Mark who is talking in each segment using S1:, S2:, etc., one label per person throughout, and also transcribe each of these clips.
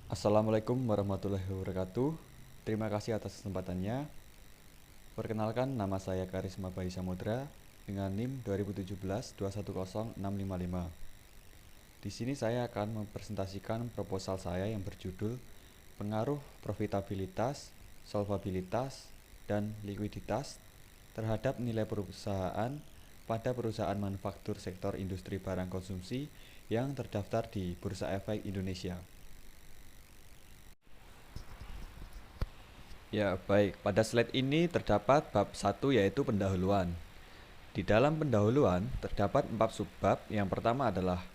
S1: Assalamualaikum warahmatullahi wabarakatuh. Terima kasih atas kesempatannya. Perkenalkan, nama saya Karisma Bayi Samudra dengan NIM 2017-210655. Di sini saya akan mempresentasikan proposal saya yang berjudul Pengaruh Profitabilitas, Solvabilitas, dan Likuiditas terhadap nilai perusahaan pada perusahaan manufaktur sektor industri barang konsumsi yang terdaftar di Bursa Efek Indonesia. Ya, baik. Pada slide ini terdapat bab 1 yaitu pendahuluan. Di dalam pendahuluan terdapat 4 subbab. Yang pertama adalah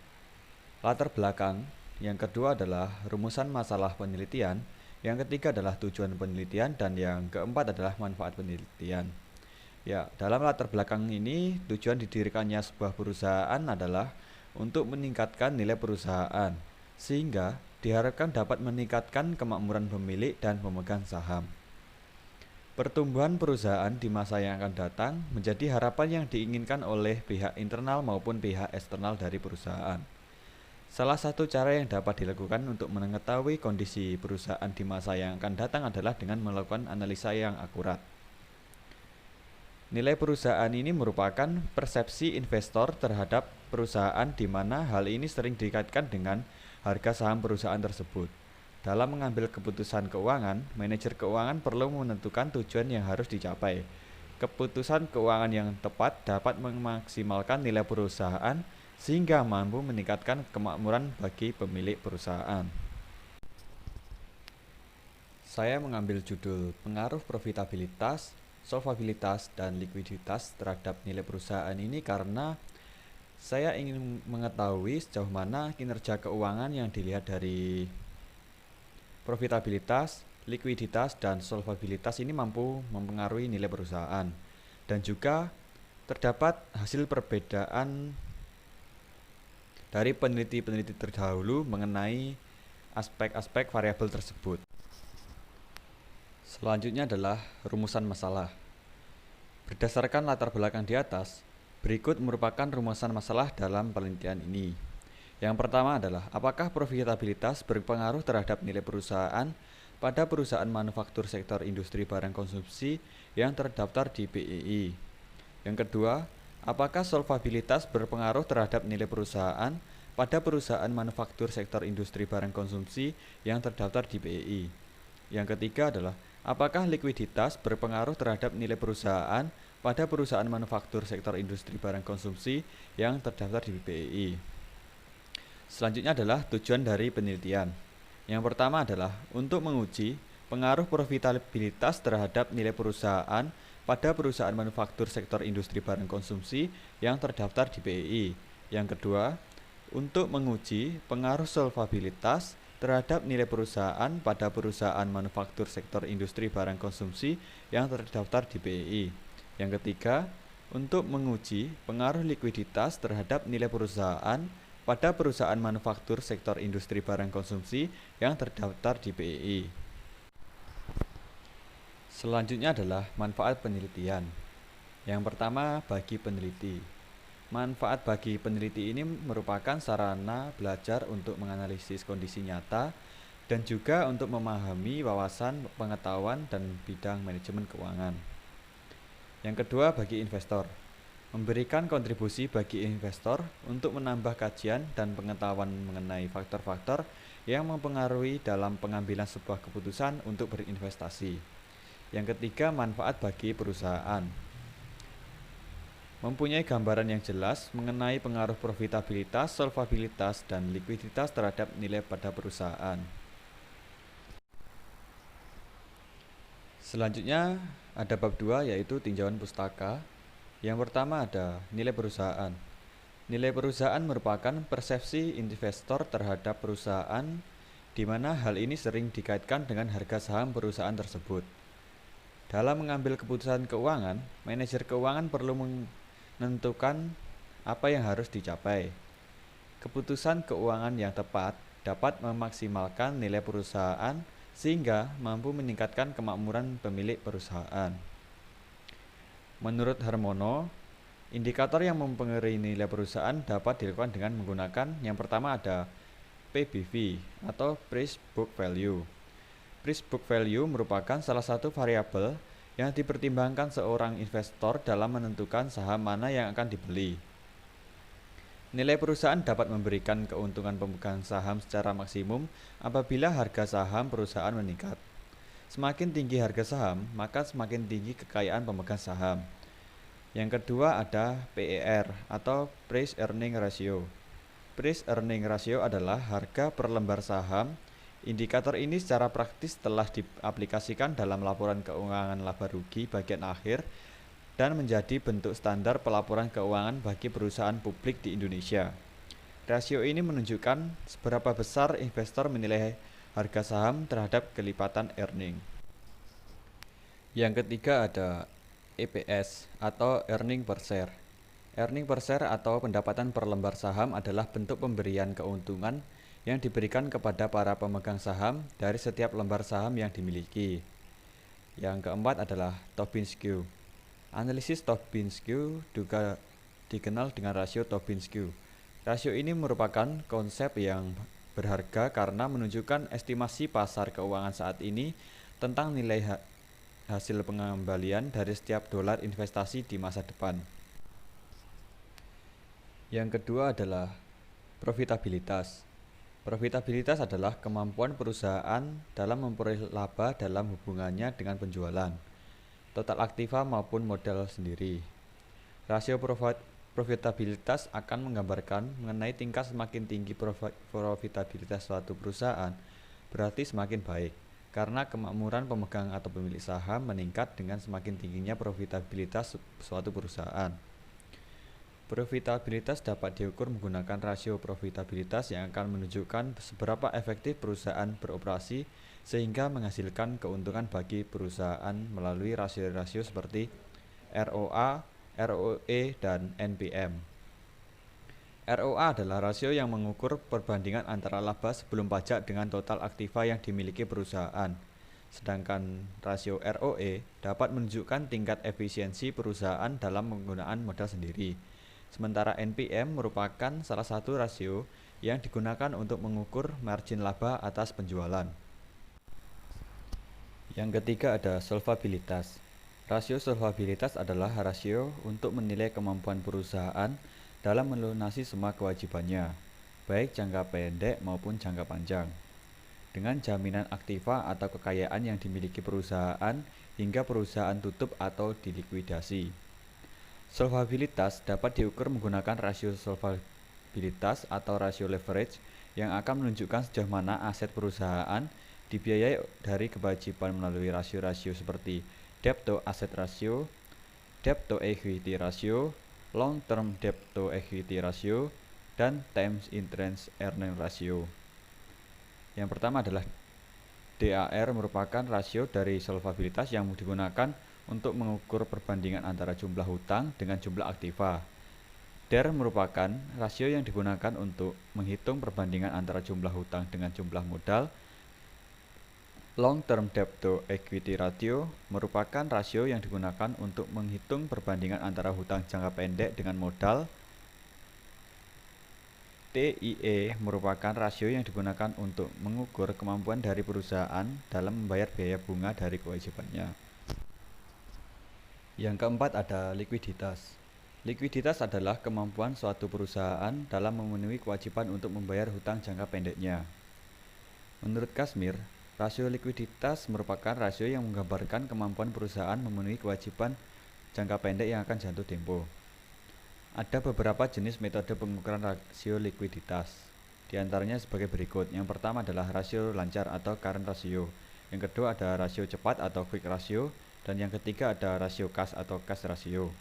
S1: latar belakang, yang kedua adalah rumusan masalah penelitian, yang ketiga adalah tujuan penelitian, dan yang keempat adalah manfaat penelitian. Ya, dalam latar belakang ini tujuan didirikannya sebuah perusahaan adalah untuk meningkatkan nilai perusahaan, sehingga diharapkan dapat meningkatkan kemakmuran pemilik dan pemegang saham. Pertumbuhan perusahaan di masa yang akan datang menjadi harapan yang diinginkan oleh pihak internal maupun pihak eksternal dari perusahaan. Salah satu cara yang dapat dilakukan untuk mengetahui kondisi perusahaan di masa yang akan datang adalah dengan melakukan analisa yang akurat. Nilai perusahaan ini merupakan persepsi investor terhadap perusahaan, di mana hal ini sering dikaitkan dengan harga saham perusahaan tersebut. Dalam mengambil keputusan keuangan, manajer keuangan perlu menentukan tujuan yang harus dicapai. Keputusan keuangan yang tepat dapat memaksimalkan nilai perusahaan sehingga mampu meningkatkan kemakmuran bagi pemilik perusahaan. Saya mengambil judul Pengaruh Profitabilitas, Solvabilitas, dan Likuiditas terhadap nilai perusahaan ini karena saya ingin mengetahui sejauh mana kinerja keuangan yang dilihat dari profitabilitas, likuiditas, dan solvabilitas ini mampu mempengaruhi nilai perusahaan. Dan juga terdapat hasil perbedaan dari peneliti-peneliti terdahulu mengenai aspek-aspek variabel tersebut. Selanjutnya adalah rumusan masalah. Berdasarkan latar belakang di atas, berikut merupakan rumusan masalah dalam penelitian ini. Yang pertama adalah, apakah profitabilitas berpengaruh terhadap nilai perusahaan pada perusahaan manufaktur sektor industri barang konsumsi yang terdaftar di BEI? Yang kedua, apakah solvabilitas berpengaruh terhadap nilai perusahaan pada perusahaan manufaktur sektor industri barang konsumsi yang terdaftar di BEI? Yang ketiga adalah, apakah likuiditas berpengaruh terhadap nilai perusahaan pada perusahaan manufaktur sektor industri barang konsumsi yang terdaftar di BEI? Selanjutnya adalah tujuan dari penelitian. Yang pertama adalah untuk menguji pengaruh profitabilitas terhadap nilai perusahaan pada perusahaan manufaktur sektor industri barang konsumsi yang terdaftar di BEI. Yang kedua, untuk menguji pengaruh solvabilitas terhadap nilai perusahaan pada perusahaan manufaktur sektor industri barang konsumsi yang terdaftar di BEI. Yang ketiga, untuk menguji pengaruh likuiditas terhadap nilai perusahaan pada perusahaan manufaktur sektor industri barang konsumsi yang terdaftar di BEI. Selanjutnya adalah manfaat penelitian. Yang pertama, bagi peneliti. Manfaat bagi peneliti ini merupakan sarana belajar untuk menganalisis kondisi nyata dan juga untuk memahami wawasan pengetahuan dan bidang manajemen keuangan. Yang kedua, bagi investor. Memberikan kontribusi bagi investor untuk menambah kajian dan pengetahuan mengenai faktor-faktor yang mempengaruhi dalam pengambilan sebuah keputusan untuk berinvestasi. Yang ketiga, manfaat bagi perusahaan. Mempunyai gambaran yang jelas mengenai pengaruh profitabilitas, solvabilitas, dan likuiditas terhadap nilai pada perusahaan. Selanjutnya ada bab 2 yaitu tinjauan pustaka. Yang pertama ada nilai perusahaan. Nilai perusahaan merupakan persepsi investor terhadap perusahaan, di mana hal ini sering dikaitkan dengan harga saham perusahaan tersebut. Dalam mengambil keputusan keuangan, manajer keuangan perlu menentukan apa yang harus dicapai. Keputusan keuangan yang tepat dapat memaksimalkan nilai perusahaan sehingga mampu meningkatkan kemakmuran pemilik perusahaan. Menurut Harmono, indikator yang mempengaruhi nilai perusahaan dapat dilakukan dengan menggunakan yang pertama ada PBV atau Price Book Value. Price Book Value merupakan salah satu variabel yang dipertimbangkan seorang investor dalam menentukan saham mana yang akan dibeli. Nilai perusahaan dapat memberikan keuntungan pemegang saham secara maksimum apabila harga saham perusahaan meningkat. Semakin tinggi harga saham, maka semakin tinggi kekayaan pemegang saham. Yang kedua ada PER atau Price Earning Ratio. Price Earning Ratio adalah harga per lembar saham. Indikator ini secara praktis telah diaplikasikan dalam laporan keuangan laba rugi bagian akhir dan menjadi bentuk standar pelaporan keuangan bagi perusahaan publik di Indonesia. Rasio ini menunjukkan seberapa besar investor menilai harga saham terhadap kelipatan earning. Yang ketiga ada EPS atau Earning Per Share. Earning per share atau pendapatan per lembar saham adalah bentuk pemberian keuntungan yang diberikan kepada para pemegang saham dari setiap lembar saham yang dimiliki. Yang keempat adalah Tobin-Skew. Analisis Tobin-Skew juga dikenal dengan rasio Tobin-Skew. Rasio ini merupakan konsep yang berharga karena menunjukkan estimasi pasar keuangan saat ini tentang nilai hasil pengembalian dari setiap dolar investasi di masa depan. Yang kedua adalah profitabilitas. Profitabilitas adalah kemampuan perusahaan dalam memperoleh laba dalam hubungannya dengan penjualan, total aktiva maupun modal sendiri. Rasio profitabilitas akan menggambarkan mengenai tingkat semakin tinggi profitabilitas suatu perusahaan, berarti semakin baik, karena kemakmuran pemegang atau pemilik saham meningkat dengan semakin tingginya profitabilitas suatu perusahaan. Profitabilitas dapat diukur menggunakan rasio profitabilitas yang akan menunjukkan seberapa efektif perusahaan beroperasi sehingga menghasilkan keuntungan bagi perusahaan melalui rasio-rasio seperti ROA, ROE, dan NPM. ROA adalah rasio yang mengukur perbandingan antara laba sebelum pajak dengan total aktiva yang dimiliki perusahaan. Sedangkan rasio ROE dapat menunjukkan tingkat efisiensi perusahaan dalam penggunaan modal sendiri. Sementara NPM merupakan salah satu rasio yang digunakan untuk mengukur margin laba atas penjualan. Yang ketiga ada solvabilitas. Rasio solvabilitas adalah rasio untuk menilai kemampuan perusahaan dalam melunasi semua kewajibannya, baik jangka pendek maupun jangka panjang, dengan jaminan aktiva atau kekayaan yang dimiliki perusahaan hingga perusahaan tutup atau dilikuidasi. Solvabilitas dapat diukur menggunakan rasio solvabilitas atau rasio leverage yang akan menunjukkan sejauh mana aset perusahaan dibiayai dari kewajiban melalui rasio-rasio seperti debt to asset ratio, debt to equity ratio, long term debt to equity ratio, dan times interest earning ratio. Yang pertama adalah DAR merupakan rasio dari solvabilitas yang digunakan untuk mengukur perbandingan antara jumlah hutang dengan jumlah aktiva. DAR merupakan rasio yang digunakan untuk menghitung perbandingan antara jumlah hutang dengan jumlah modal. Long term debt to equity ratio merupakan rasio yang digunakan untuk menghitung perbandingan antara hutang jangka pendek dengan modal. TIE merupakan rasio yang digunakan untuk mengukur kemampuan dari perusahaan dalam membayar biaya bunga dari kewajibannya. Yang keempat ada likuiditas. Likuiditas adalah kemampuan suatu perusahaan dalam memenuhi kewajiban untuk membayar hutang jangka pendeknya. Menurut Kashmir, rasio likuiditas merupakan rasio yang menggambarkan kemampuan perusahaan memenuhi kewajiban jangka pendek yang akan jatuh tempo. Ada beberapa jenis metode pengukuran rasio likuiditas. Di antaranya sebagai berikut. Yang pertama adalah rasio lancar atau current ratio. Yang kedua ada rasio cepat atau quick ratio. Dan yang ketiga ada rasio kas atau cash ratio.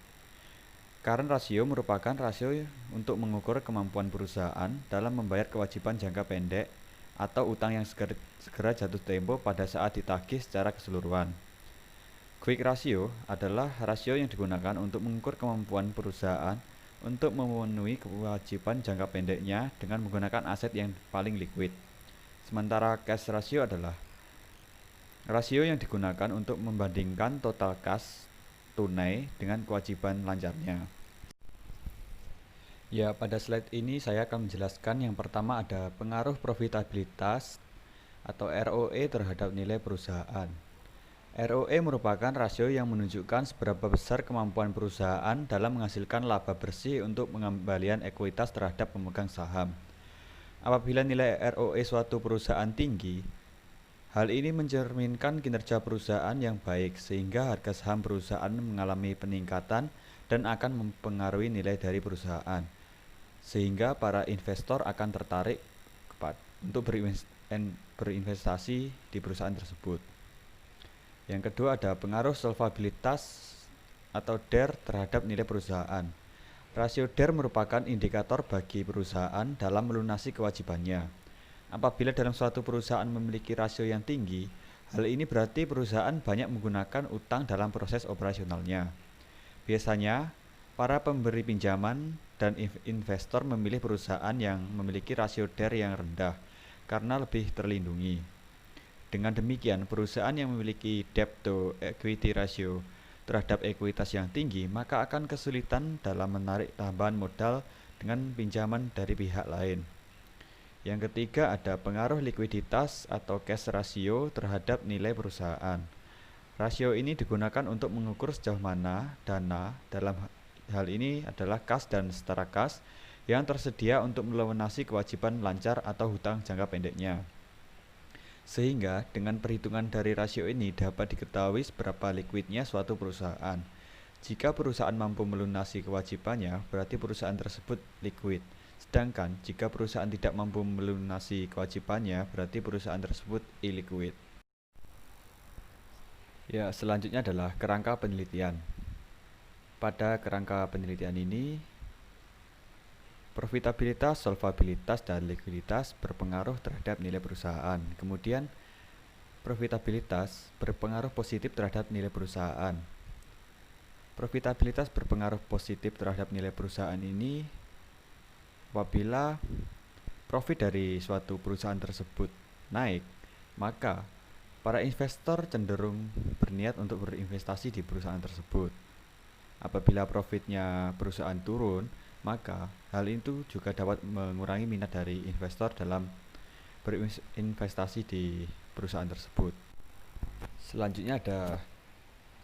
S1: Current ratio merupakan rasio untuk mengukur kemampuan perusahaan dalam membayar kewajiban jangka pendek atau utang yang segera jatuh tempo pada saat ditagih secara keseluruhan. Quick ratio adalah rasio yang digunakan untuk mengukur kemampuan perusahaan untuk memenuhi kewajiban jangka pendeknya dengan menggunakan aset yang paling liquid. Sementara cash ratio adalah rasio yang digunakan untuk membandingkan total kas tunai dengan kewajiban lancarnya. Ya, pada slide ini saya akan menjelaskan yang pertama ada pengaruh profitabilitas atau ROE terhadap nilai perusahaan. ROE merupakan rasio yang menunjukkan seberapa besar kemampuan perusahaan dalam menghasilkan laba bersih untuk pengembalian ekuitas terhadap pemegang saham. Apabila nilai ROE suatu perusahaan tinggi, hal ini mencerminkan kinerja perusahaan yang baik sehingga harga saham perusahaan mengalami peningkatan dan akan mempengaruhi nilai dari perusahaan, sehingga para investor akan tertarik untuk berinvestasi di perusahaan tersebut. Yang kedua ada pengaruh solvabilitas atau DER terhadap nilai perusahaan. Rasio DER merupakan indikator bagi perusahaan dalam melunasi kewajibannya. Apabila dalam suatu perusahaan memiliki rasio yang tinggi, hal ini berarti perusahaan banyak menggunakan utang dalam proses operasionalnya. Biasanya, para pemberi pinjaman dan investor memilih perusahaan yang memiliki rasio DER yang rendah karena lebih terlindungi. Dengan demikian, perusahaan yang memiliki debt to equity ratio terhadap ekuitas yang tinggi, maka akan kesulitan dalam menarik tambahan modal dengan pinjaman dari pihak lain. Yang ketiga ada pengaruh likuiditas atau cash ratio terhadap nilai perusahaan. Rasio ini digunakan untuk mengukur sejauh mana dana, dalam hal ini adalah kas dan setara kas, yang tersedia untuk melunasi kewajiban lancar atau hutang jangka pendeknya. Sehingga dengan perhitungan dari rasio ini dapat diketahui seberapa likuidnya suatu perusahaan. Jika perusahaan mampu melunasi kewajibannya, berarti perusahaan tersebut likuid. Sedangkan jika perusahaan tidak mampu melunasi kewajibannya, berarti perusahaan tersebut illiquid. Ya, selanjutnya adalah kerangka penelitian. Pada kerangka penelitian ini, profitabilitas, solvabilitas, dan likuiditas berpengaruh terhadap nilai perusahaan. Kemudian, profitabilitas berpengaruh positif terhadap nilai perusahaan. Profitabilitas berpengaruh positif terhadap nilai perusahaan ini apabila profit dari suatu perusahaan tersebut naik, maka para investor cenderung berniat untuk berinvestasi di perusahaan tersebut. Apabila profitnya perusahaan turun, maka hal itu juga dapat mengurangi minat dari investor dalam berinvestasi di perusahaan tersebut. Selanjutnya ada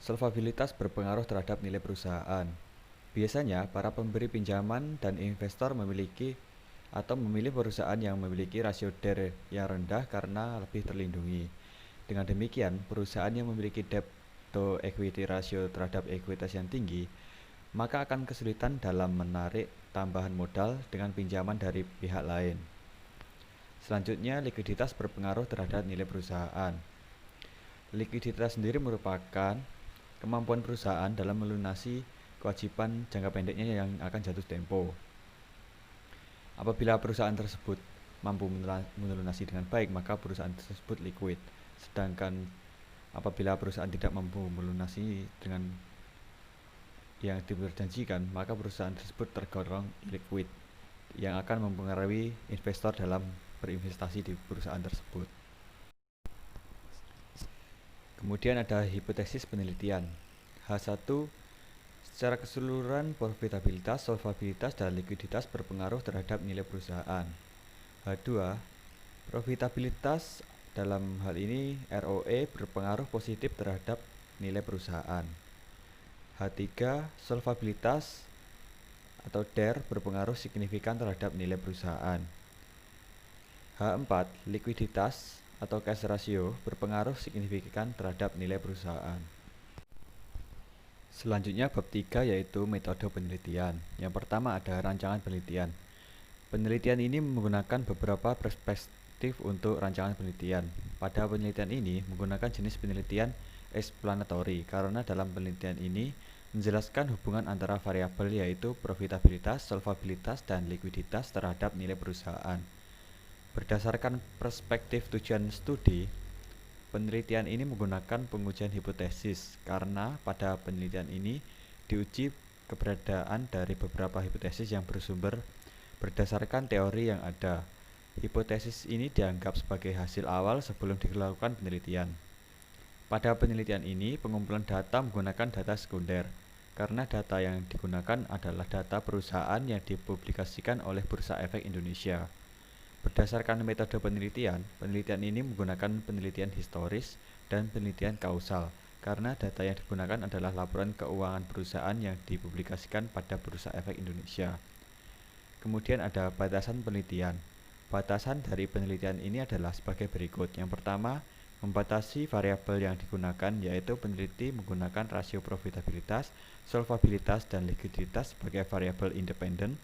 S1: solvabilitas berpengaruh terhadap nilai perusahaan. Biasanya para pemberi pinjaman dan investor memilih perusahaan yang memiliki rasio DER yang rendah karena lebih terlindungi. Dengan demikian, perusahaan yang memiliki debt to equity ratio terhadap ekuitas yang tinggi maka akan kesulitan dalam menarik tambahan modal dengan pinjaman dari pihak lain. Selanjutnya, likuiditas berpengaruh terhadap nilai perusahaan. Likuiditas sendiri merupakan kemampuan perusahaan dalam melunasi kewajiban jangka pendeknya yang akan jatuh tempo. Apabila perusahaan tersebut mampu melunasi dengan baik, maka perusahaan tersebut liquid. Sedangkan apabila perusahaan tidak mampu melunasi dengan yang diperjanjikan, maka perusahaan tersebut tergolong illiquid yang akan mempengaruhi investor dalam berinvestasi di perusahaan tersebut. Kemudian ada hipotesis penelitian. H1, secara keseluruhan profitabilitas, solvabilitas, dan likuiditas berpengaruh terhadap nilai perusahaan. H2, profitabilitas dalam hal ini ROE berpengaruh positif terhadap nilai perusahaan. H3, solvabilitas atau DER berpengaruh signifikan terhadap nilai perusahaan. H4, likuiditas atau cash ratio berpengaruh signifikan terhadap nilai perusahaan. Selanjutnya bab 3 yaitu metode penelitian. Yang pertama ada rancangan penelitian. Penelitian ini menggunakan beberapa perspektif untuk rancangan penelitian. Pada penelitian ini menggunakan jenis penelitian explanatory karena dalam penelitian ini menjelaskan hubungan antara variabel yaitu profitabilitas, solvabilitas, dan likuiditas terhadap nilai perusahaan. Berdasarkan perspektif tujuan studi, penelitian ini menggunakan pengujian hipotesis karena pada penelitian ini diuji keberadaan dari beberapa hipotesis yang bersumber berdasarkan teori yang ada. Hipotesis ini dianggap sebagai hasil awal sebelum dilakukan penelitian. Pada penelitian ini, pengumpulan data menggunakan data sekunder, karena data yang digunakan adalah data perusahaan yang dipublikasikan oleh Bursa Efek Indonesia. Berdasarkan metode penelitian, penelitian ini menggunakan penelitian historis dan penelitian kausal, karena data yang digunakan adalah laporan keuangan perusahaan yang dipublikasikan pada Bursa Efek Indonesia. Kemudian ada batasan penelitian. Batasan dari penelitian ini adalah sebagai berikut. Yang pertama, membatasi variabel yang digunakan, yaitu peneliti menggunakan rasio profitabilitas, solvabilitas, dan likuiditas sebagai variabel independen,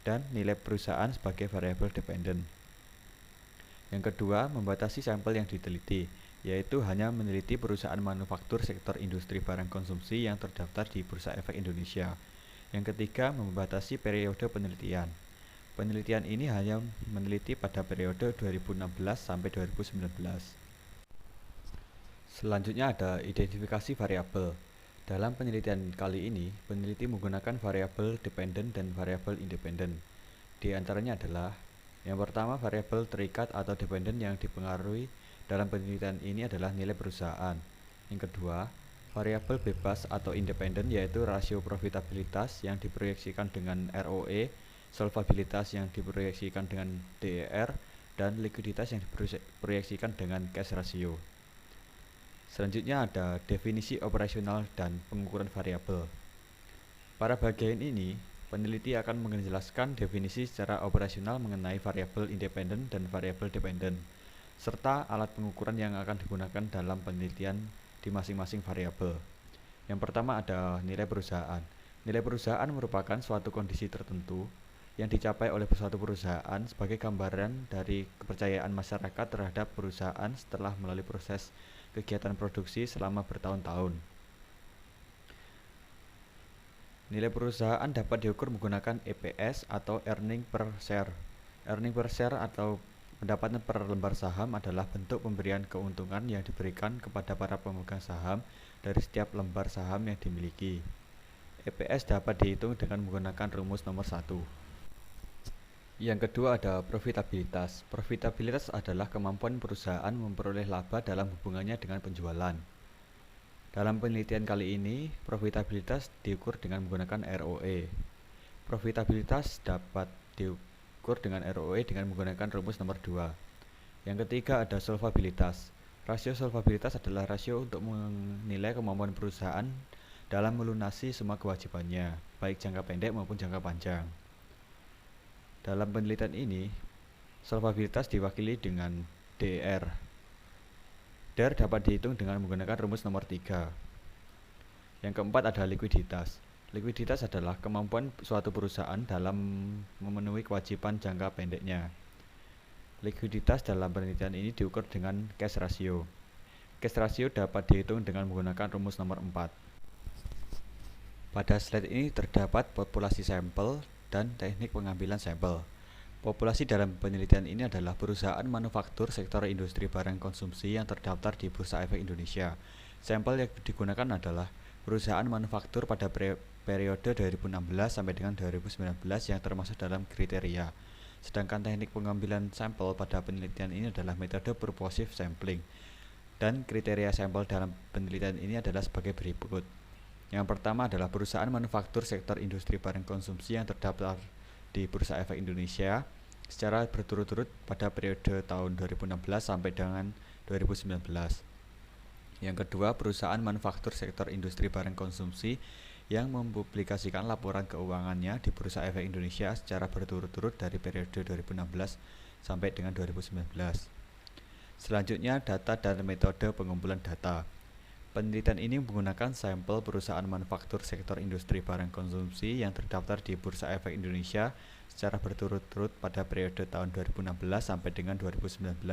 S1: dan nilai perusahaan sebagai variabel dependen. Yang kedua, membatasi sampel yang diteliti, yaitu hanya meneliti perusahaan manufaktur sektor industri barang konsumsi yang terdaftar di Bursa Efek Indonesia. Yang ketiga, membatasi periode penelitian. Penelitian ini hanya meneliti pada periode 2016 sampai 2019. Selanjutnya ada identifikasi variabel. Dalam penelitian kali ini, peneliti menggunakan variabel dependen dan variabel independen. Di antaranya adalah yang pertama, variabel terikat atau dependen yang dipengaruhi dalam penelitian ini adalah nilai perusahaan. Yang kedua, variabel bebas atau independen yaitu rasio profitabilitas yang diproyeksikan dengan ROE, solvabilitas yang diproyeksikan dengan DER, dan likuiditas yang diproyeksikan dengan cash ratio. Selanjutnya ada definisi operasional dan pengukuran variabel. Pada bagian ini, peneliti akan menjelaskan definisi secara operasional mengenai variabel independen dan variabel dependen, serta alat pengukuran yang akan digunakan dalam penelitian di masing-masing variabel. Yang pertama ada nilai perusahaan. Nilai perusahaan merupakan suatu kondisi tertentu yang dicapai oleh suatu perusahaan sebagai gambaran dari kepercayaan masyarakat terhadap perusahaan setelah melalui proses kegiatan produksi selama bertahun-tahun. Nilai perusahaan dapat diukur menggunakan EPS atau earning per share. Earning per share atau pendapatan per lembar saham adalah bentuk pemberian keuntungan yang diberikan kepada para pemegang saham dari setiap lembar saham yang dimiliki. EPS dapat dihitung dengan menggunakan rumus nomor 1. Yang kedua ada profitabilitas. Profitabilitas adalah kemampuan perusahaan memperoleh laba dalam hubungannya dengan penjualan. Dalam penelitian kali ini, profitabilitas diukur dengan menggunakan ROE. Profitabilitas dapat diukur dengan ROE dengan menggunakan rumus nomor 2. Yang ketiga ada solvabilitas. Rasio solvabilitas adalah rasio untuk menilai kemampuan perusahaan dalam melunasi semua kewajibannya, baik jangka pendek maupun jangka panjang. Dalam penelitian ini, solvabilitas diwakili dengan DER. DER dapat dihitung dengan menggunakan rumus nomor 3. Yang keempat ada likuiditas. Likuiditas adalah kemampuan suatu perusahaan dalam memenuhi kewajiban jangka pendeknya. Likuiditas dalam penelitian ini diukur dengan cash ratio. Cash ratio dapat dihitung dengan menggunakan rumus nomor 4. Pada slide ini terdapat populasi sampel dan teknik pengambilan sampel. Populasi dalam penelitian ini adalah perusahaan manufaktur sektor industri barang konsumsi yang terdaftar di Bursa Efek Indonesia. Sampel yang digunakan adalah perusahaan manufaktur pada periode 2016 sampai dengan 2019 yang termasuk dalam kriteria. Sedangkan teknik pengambilan sampel pada penelitian ini adalah metode purposive sampling. Dan kriteria sampel dalam penelitian ini adalah sebagai berikut. Yang pertama adalah perusahaan manufaktur sektor industri barang konsumsi yang terdaftar di Bursa Efek Indonesia secara berturut-turut pada periode tahun 2016 sampai dengan 2019. Yang kedua, perusahaan manufaktur sektor industri barang konsumsi yang mempublikasikan laporan keuangannya di Bursa Efek Indonesia secara berturut-turut dari periode 2016 sampai dengan 2019. Selanjutnya, data dan metode pengumpulan data. Penelitian ini menggunakan sampel perusahaan manufaktur sektor industri barang konsumsi yang terdaftar di Bursa Efek Indonesia secara berturut-turut pada periode tahun 2016 sampai dengan 2019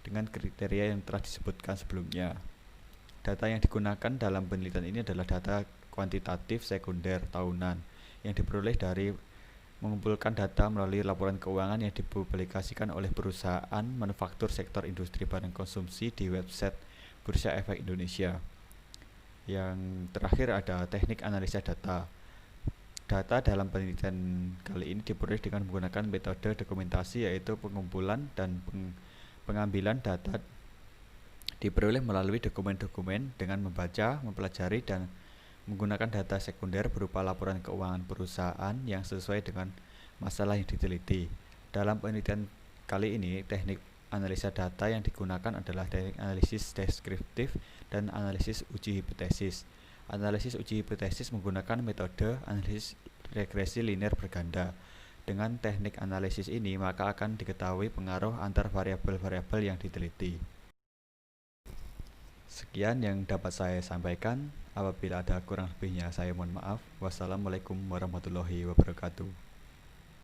S1: dengan kriteria yang telah disebutkan sebelumnya. Data yang digunakan dalam penelitian ini adalah data kuantitatif sekunder tahunan yang diperoleh dari mengumpulkan data melalui laporan keuangan yang dipublikasikan oleh perusahaan manufaktur sektor industri barang konsumsi di website Bursa Efek Indonesia. Yang terakhir ada teknik analisa data. Data dalam penelitian kali ini diperoleh dengan menggunakan metode dokumentasi, yaitu pengumpulan dan pengambilan data diperoleh melalui dokumen-dokumen dengan membaca, mempelajari, dan menggunakan data sekunder berupa laporan keuangan perusahaan yang sesuai dengan masalah yang diteliti. Dalam penelitian kali ini, teknik analisa data yang digunakan adalah teknik analisis deskriptif dan analisis uji hipotesis. Analisis uji hipotesis menggunakan metode analisis regresi linear berganda. Dengan teknik analisis ini, maka akan diketahui pengaruh antar variabel-variabel yang diteliti. Sekian yang dapat saya sampaikan. Apabila ada kurang lebihnya, saya mohon maaf. Wassalamualaikum warahmatullahi wabarakatuh.